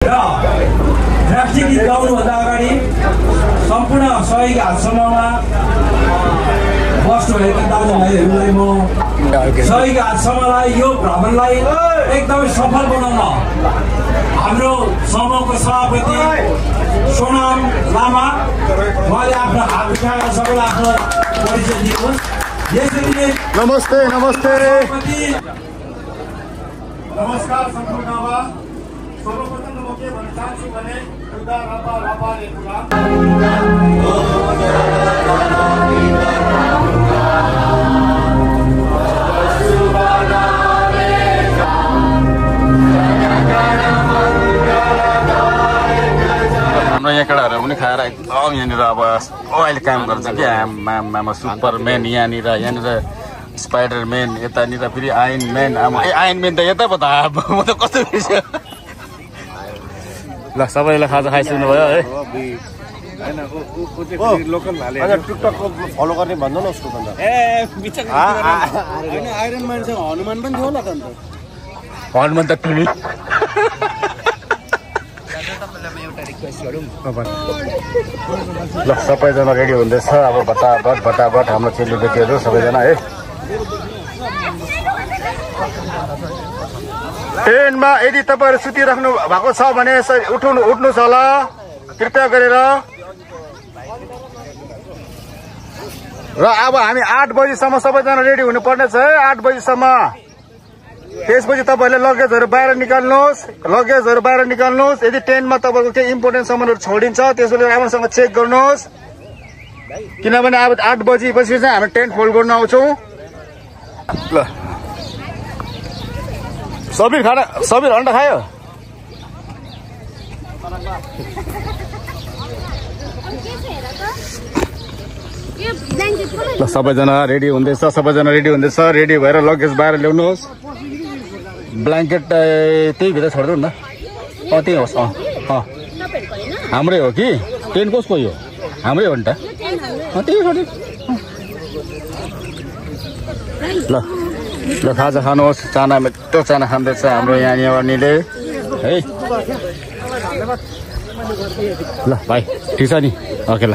राष्ट्रिय गीत गाउनुभन्दा अगाडि सम्पूर्ण सहयोगी हातसम्ममा बस्नुभएका दाजुभाइहरूलाई म सहयोगी हातसम्मलाई यो भ्रमणलाई एकदमै सफल बनाउन हाम्रो समूहको सभापति सोनाम लामा उहाँले आफ्नो हात उठाएर सबैलाई आफ्नो परिचय दिनुहोस्। यसरी नै नमस्ते नमस्ते नमस्कार सम्पूर्णमा सर्वप्रथम म के भन्न चाहन्छु भने एउटा रापाले कुरा हाम्रो यहाँ केटाहरू पनि खाएर एकदम यहाँनिर अब अहिले काम गर्छ कि आमा सुपरम्यान यहाँनिर स्पाइडरम्यान यतानिर फेरि आयरन म्यान आयरन म्यान त यता पो त म त कस्तो बिर्स्यो। ल सबैलाई खाजा खाइसक्नु भयो है। टिकटकको फलो गर्ने भन्दैन उसको भन्दा आइरन म्यानसँग हनुमान पनि थियो होला त अन्त हनुमान त तिमी ल सबैजना रेडी हुँदैछ अब भटाभट हाम्रो चेलीबेटीहरू सबैजना है। ट्रेनमा यदि तपाईँहरू सुतिराख्नु भएको छ भने उठ्नुहोस् होला कृपया गरेर। र अब हामी 8 बजीसम्म सबैजना रेडी हुनुपर्नेछ है। 8 बजीसम्म। त्यसपछि तपाईँहरूले लगेजहरू बाहिर निकाल्नुहोस्। यदि ट्रेनमा तपाईँको केही इम्पोर्टेन्ट सामानहरू छोडिन्छ त्यसले राम्रोसँग चेक गर्नुहोस् किनभने अब 8 बजीपछि चाहिँ हामी टेन्ट फोल्ड गर्न आउँछौँ। ल सबीर अन्डा खायो? ल सबैजना रेडी हुँदैछ रेडी भएर लगेज बाहिर ल्याउनुहोस्। ब्ल्याङ्केट त्यही भित्र छोडिदिनु न। त्यही होस्। हाम्रै हो कि टेन्ट कसको यो? हाम्रै हो नि त। त्यही छोडिदिनु। ल खाजा खानुहोस्। चाना मिठो चाना खाँदैछ हाम्रो यहाँनिरले है। ल भाइ ठिक छ नि? ओके ल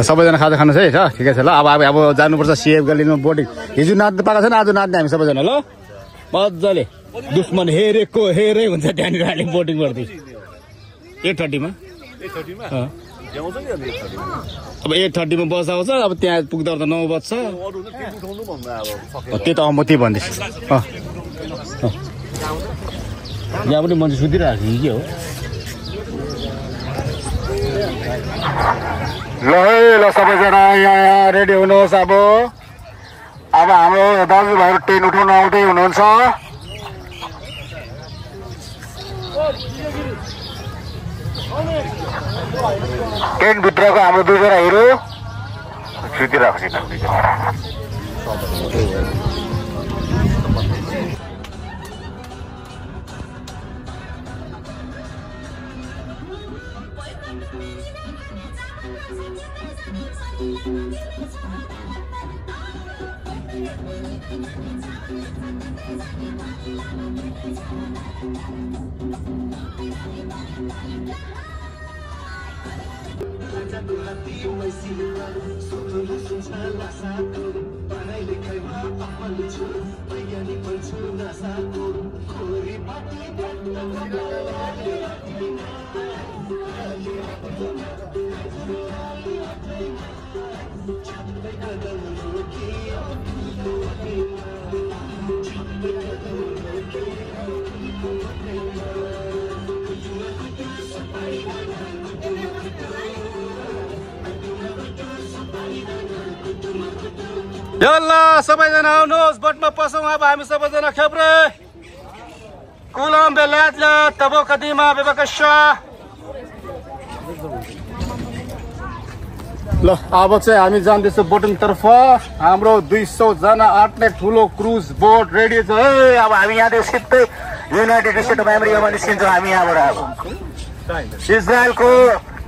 सबैजना खाजा खानुहोस् है। ठिकै छ ल। अब जानुपर्छ सिएफ गल्लीमा बोर्डिङ। हिजो नाच्नु पाएको छैन, आज नाच्ने हामी सबैजना। ल मजाले दुश्मन हेरै हुन्छ त्यहाँनिर अहिले बोर्डिङ गर्दै 8:30 अब 8:30 मा बस आउँछ। अब त्यहाँ पुग्दा त 9 बज्छ। त्यही त म त्यही भन्दैछु। यहाँ पनि मान्छे सुतिरहेको छ के हो? ल सबैजना यहाँ रेडी हुनुहोस्। अब हाम्रो दाजुभाइहरू ट्रेन उठाउन आउँदै हुनुहुन्छ। ट्रेनभित्रको हाम्रो 2 जना हिरो सुतिरहेको छैन। यल्ला सबैजना आउनुहोस्, बोटमा पसौँ। अब हामी सबैजना खेप्रे कुलम बेलायतला तबो कदीमा बेबकशा। ल अब चाहिँ हामी जाँदैछौँ बोटिङ तर्फ। हाम्रो 200 जना आँट्ने ठुलो क्रुज बोट रेडी छ है। अब हामी यहाँदेखि सिधै युनाइटेड स्टेट अफ अमेरिकामा निस्किन्छौँ। हामी यहाँबाट अब इजरायलको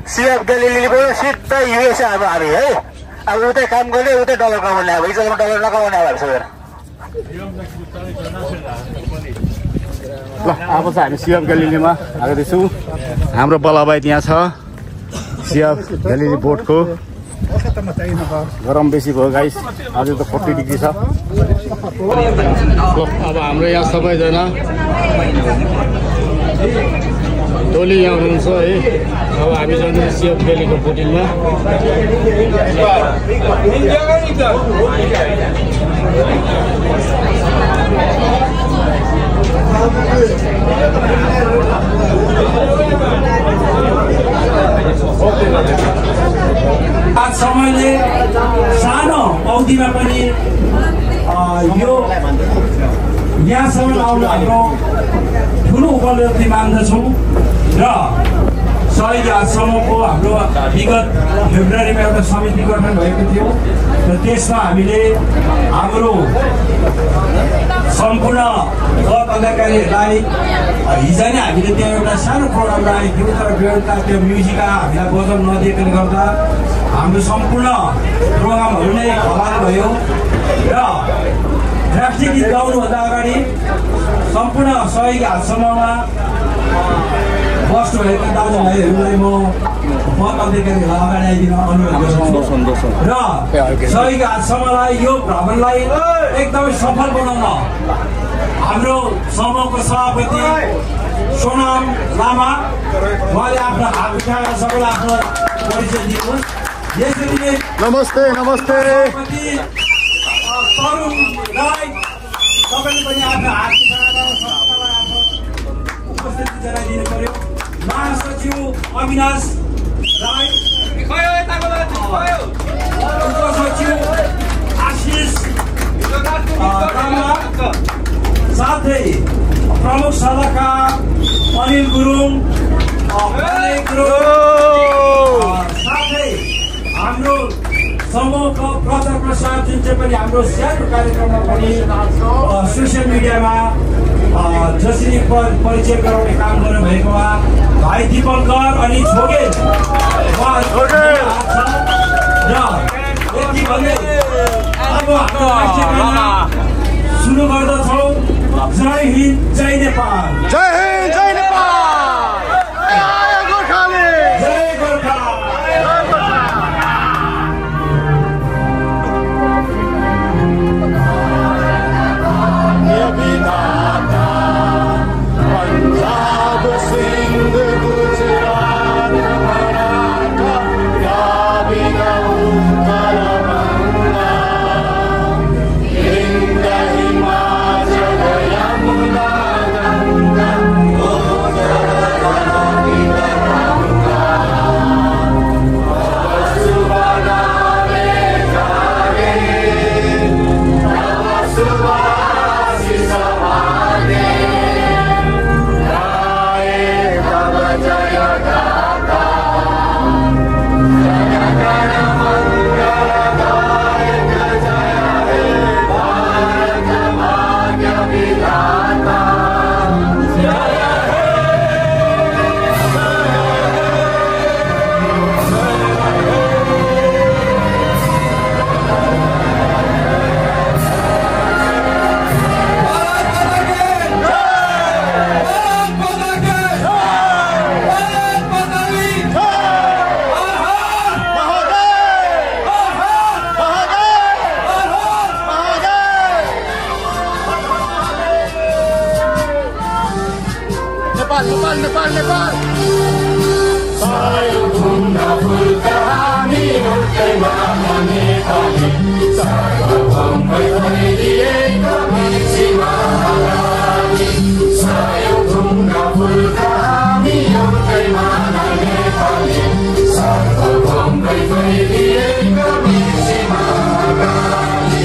सिएफ गलिलीको सिधै युएसए अब हामी है। अब उतै काम गर्ने उतै डलर कमाउने। अब इजरायलमा डलर नकमाउने अब सबैजना ल अब चाहिँ हामी सिएफ ग्यालेरीमा आउँदैछौँ। हाम्रो बलाबाई त्यहाँ छ सिएफ ग्यालेरी बोर्डको। गरम बेसी भयो गाइस, आज त 40 डिग्री छ। अब हाम्रो यहाँ सबैजना टोली यहाँ हुनुहुन्छ है। अब हामी जाँदैछौँ सिएफ ग्यालेरीको बोटिङमा। आज समयले सानो अवधिमा पनि यो यहाँसम्म आउनु हाम्रो ठुलो उपलब्धि मान्दछौँ र सहयोगी आजसम्मको हाम्रो विगत फेब्रुअरीमा एउटा समिति गठन भएको थियो र त्यसमा हामीले हाम्रो सम्पूर्ण पदाधिकारीहरूलाई हिजो नै हामीले त्यहाँ एउटा सानो प्रोग्राम राखेको थियौँ, तर बेलुका त्यो म्युजिक हामीलाई बजाउन नदिएकोले गर्दा हाम्रो सम्पूर्ण प्रोग्रामहरू नै खराब भयो र राष्ट्रिय गीत गाउनुभन्दा अगाडि सम्पूर्ण सहयोगी हातसम्ममा बस्नु भएको दाजुभाइहरूलाई म पदाधिकारीहरूलाई अगाडि आइदिन अनुरोध गर्छु र सहयोगी हातसम्मलाई यो भ्रमणलाई एकदमै सफल बनाउन हाम्रो समूहको सभापति सोनाम लामा उहाँले आफ्नो हात उठाएर सबैलाई आफ्नो परिचय दिनुहोस्। यसरी नै नमस्ते नमस्ते तरुण राई तपाईँले पनि आफ्नो हात उठाएर सबैलाई आफ्नो उपस्थिति जनाइदिनु पर्यो। महासचिव अविनाश राई, उपसचिव आशिष लामा, साथै प्रमुख सल्लाहकार अनिल गुरुङ, साथै हाम्रो समूहको प्रचार प्रसार जुन चाहिँ पनि हाम्रो सानो कार्यक्रममा पनि सोसियल मिडियामा जसरी परिचय गराउने काम गर्नुभएको भाइ दिपङ्कर अनि छोगेल र यति भन्दै अब हाम्रो राष्ट्रिय गाना सुरु गर्दछौँ। जय हिन्द जय नेपाल। जय हिन्द जय नेपाल। जय गोर्खाली जय गोर्खा। पंजाब सिंध गुजरात मराठा द्राविड उत्तर बंगा हिंद हिमाचल यमुना गंगा गोदावरी गंगा सुबना में जागे सुबासी समाने नेपाल नेपाल सायो घुम्न फुल्का हामी उठ्दैमा नेपाली सार्वभौमै भनिदिएको मिसिमा हारानी सायो घुम्न फुल्का हामी उठ्दैमा नेपाली सार्वभौमै भनिदिएको मिसिमा हारानी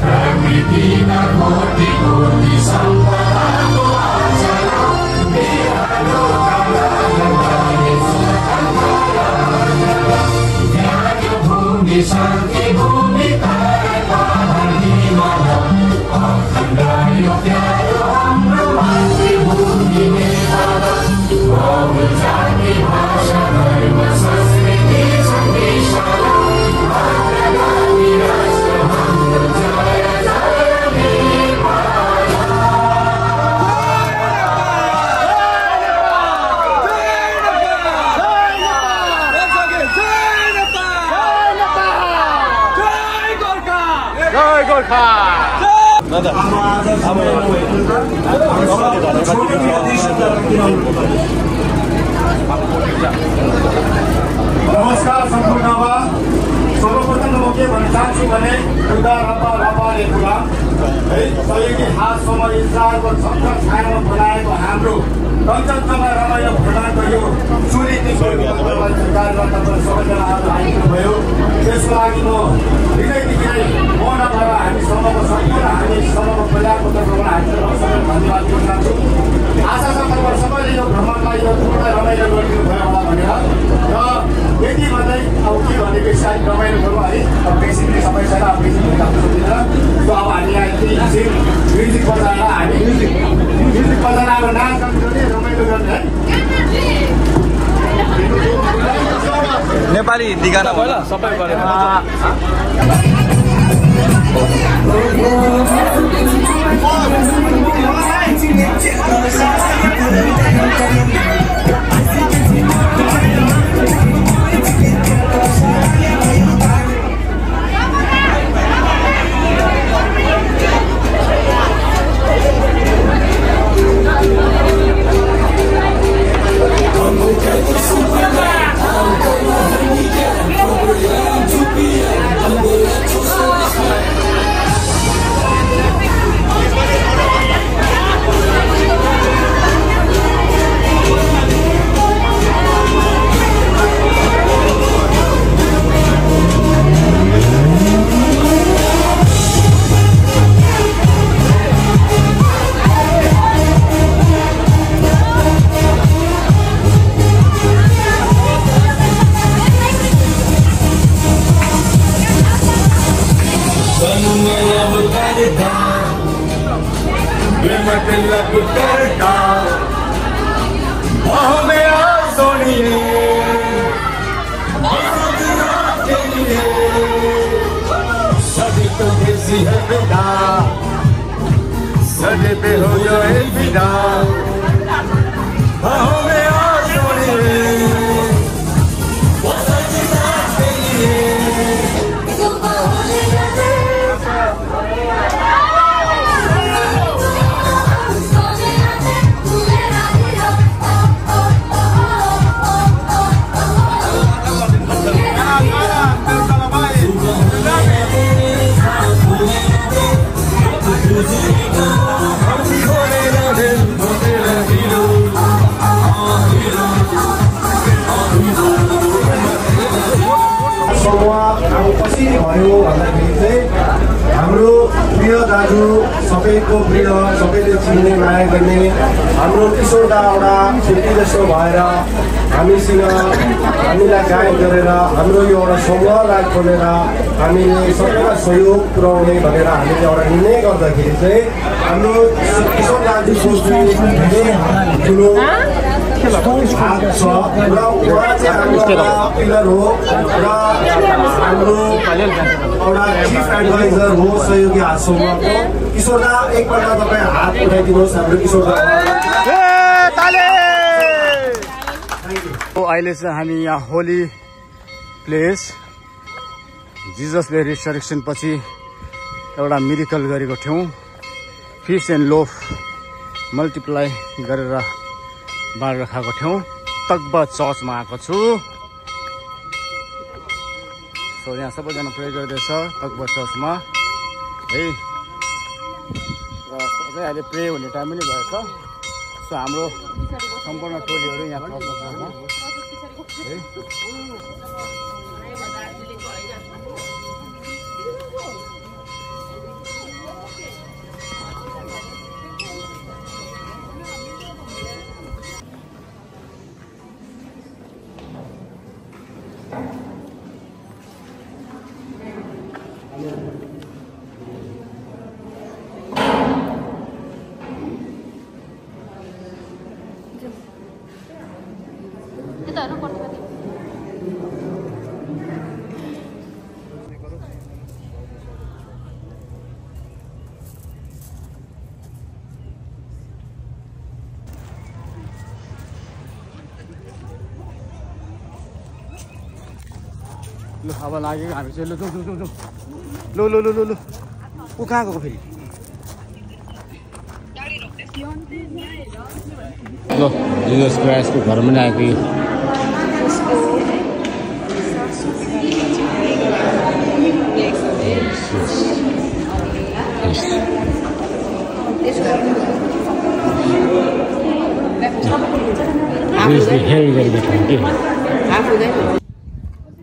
प्रकृतिमा कोटि कोटि सम्पदाको आचरण शान्ति भूमि हाम्रो मातृभूमि नेपाल जाति भाषा धर्म संस्कृति सन्देशला राष्ट्र हाम्रो जय जय नेपाल। गोर्खा नमस्कार सम्पूर्णमा सर्वप्रथम म के भन्न चाहन्छु भने दुर्गा रपाले कुरा है सहयोगी हातसम्म इन्चार्जको छक्का छायामा बनाएको हाम्रो कञ्चनजङ्घा रमाइलो भ्रमणको यो सुरीति सरकारबाट सबैजना आज आइपुग्नुभयो त्यसको लागि म हृदयदेखि नै मौन भएर हामी समूहको सम्पूर्ण हामी समूहको प्रजाको तर्फबाट हामीसँग सबै धन्यवाद दिन चाहन्छु। आशा छ तपाईँ सबैले यो भ्रमणलाई यो पूर्ण रमाइलो गरिदिनु भयो होला भनेर र यति भन्दै अब के भनेको सायद रमाइलो गरौँ है अब बेसीले सबै छैन अब बेसी भइरहेको सक्दिनँ अब हामी एकछिन म्युजिक बजाएर हामी म्युजिक बजाएर अब नाच गान गर्ने रमाइलो गर्ने है नेपाली हिन्दी गाना भयो सबै गरेर सजते हो जो विदा कसरी भयो भन्दाखेरि चाहिँ हाम्रो प्रिय दाजु सबैको प्रिय सबैले चिन्ने माया गर्ने हाम्रो किशोर दाउडा छुट्टी जस्तो भएर हामीलाई गायक गरेर हाम्रो यो एउटा समूहलाई खोलेर हामीले सबैलाई सहयोग पुर्याउने भनेर हामीले एउटा निर्णय गर्दाखेरि चाहिँ हाम्रो किशोर दाजुको धेरै ठुलो हात छ र उहाँ चाहिँ हाम्रो पिलर हो र हाम्रो एउटा चिफ एडभाइजर हो सहयोगी हात समूहको किशोर दा एकपल्ट तपाईँ हात उठाइदिनुहोस् हाम्रो किशोर दा। अहिले चाहिँ हामी यहाँ होली प्लेस जिजसले रिसरेक्सन पछि एउटा मिरेकल गरेको थियौँ फिस एन्ड लोफ मल्टिप्लाई गरेर बाँडेर खाएको थियौँ तकबा चर्चमा आएको छु। सो यहाँ सबैजना प्रे गर्दैछ तकबा चर्चमा है र सबै अहिले प्रे हुने टाइम पनि भएछ। सो हाम्रो सम्पूर्ण टोलीहरू यहाँ चर्चमा है ल अब लाग्यो हामी चाहिँ लु लु लु लु लु लु लु लु ऊ कहाँ गएको फेरि ल जिजस क्राइस्टको घरमा नै आएको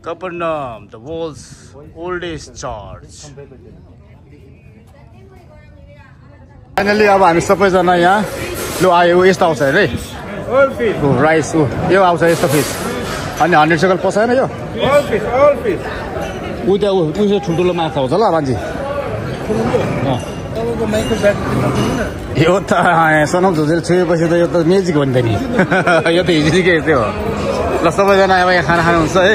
Capernaum, the world's oldest church. Finally, अब हामी सबैजना यहाँ लु आयो यस्तो आउँछ अरे राइस यो आउँछ यस्तो फिस अनि 100 सकल पसाएन यो ऊ त्यहाँ ऊ चाहिँ ठुल्ठुलो माछा आउँछ ल मान्छे यो त सनम झुझेर छोएपछि त यो त मेजिक हो नि त नि यो त हिजोकै यस्तै हो ल सबैजना अब यहाँ खाना खानुहुन्छ है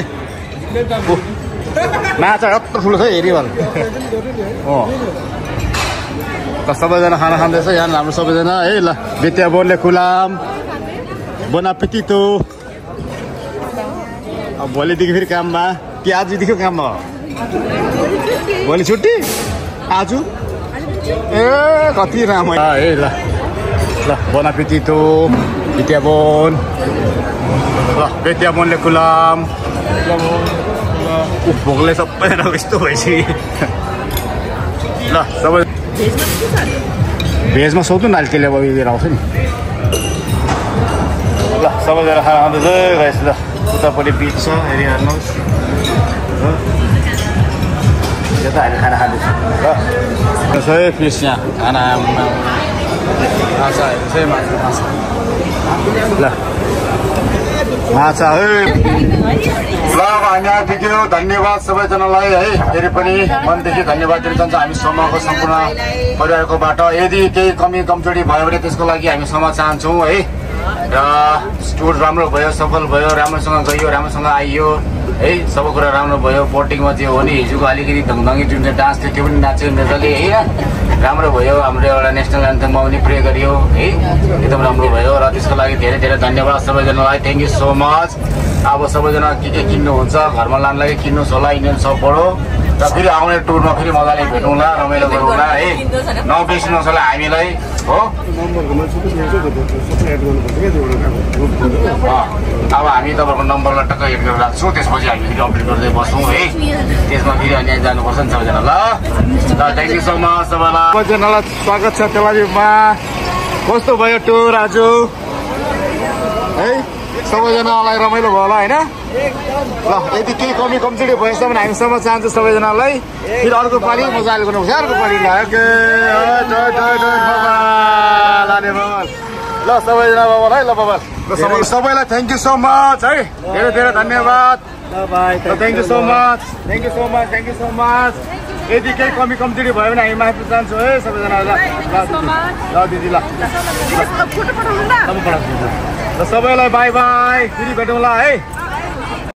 माछा यत्रो ठुलो छ हेरिवाल त सबैजना खाना खाँदैछ यहाँ हाम्रो सबैजना है ल बेतिया बोनले खुलाम बोन एपेटिटो अब भोलिदेखि फेरि काममा कि आजदेखि काममा भोलि छुट्टी आज ए कति राम्रो है ल ल बोन एपेटिटो बेतिया बोन ल बेतिया बोनले खुलाम भोकले सबैजना यस्तो भएपछि ल सबै भेजमा सोध्नु न अहिले त्यसले अब लिएर आउँछ नि ल सबैजना खाना खाँदैछ गाइस ल उतापट्टि बिच छ हेरिहाल्नुहोस् यो त हामी खाना खाँदैछ ल सबै फिस यहाँ खाना माछा हेर्नुहोस् है माछा ल माछा है ल अब हामी आइपुग्यो धन्यवाद सबैजनालाई है फेरि पनि मनदेखि धन्यवाद दिन चाहन्छु हामी समूहको सम्पूर्ण परिवारकोबाट यदि केही कमी कमजोरी भयो भने त्यसको लागि हामी क्षमा चाहन्छौँ है र टुर राम्रो भयो सफल भयो राम्रोसँग गयो राम्रोसँग आइयो है सबै कुरा राम्रो भयो बोटिङमा जे हो नि हिजोको अलिकति धङधङी जुन चाहिँ डान्स थियो त्यो पनि नाच्यो मजाले है राम्रो भयो हाम्रो एउटा नेसनल एन्थममा पनि प्रे गरियो है एकदम राम्रो भयो र त्यसको लागि धेरै धेरै धन्यवाद सबैजनालाई थ्याङ्क यू सो मच अब सबैजना के किन्नुहुन्छ घरमा लानु लागि किन्नुहोस् होला इन्डियन सपबाट र फेरि आउने टुरमा फेरि मजाले भेटौँला रमाइलो गरौँला है नबिर्सिनुहोस् होला हामीलाई हो अब हामी तपाईँको नम्बरलाई टक्क एड गरेर राख्छौँ त्यसपछि हामी फेरि अपडेट गर्दै बस्छौँ है त्यसमा फेरि अनि जानुपर्छ नि सबैजना ल थ्याङ्क यू सो मच सबैलाई सबैजनालाई स्वागत छ तेलाभिवमा कस्तो भयो टुर आज है सबैजनालाई रमाइलो भयो होला होइन ल यदि केही कमी कमजोरी भएछ भने हामी सम्म चाहन्छु सबैजनालाई फेरि अर्को पालि मजाले गर्नुपर्छ अर्को पालि ल सबैजना बाबा है ल बाबा सबैलाई थ्याङ्क यू सो मच है धेरै धेरै धन्यवाद thank you so much thank you so much thank you so much यदि केही कमी कमजोरी भयो भने हामी माफी चाहन्छौँ है सबैजनालाई ल दिदी ल सबैलाई बाई बाई फेरि भेटौँला है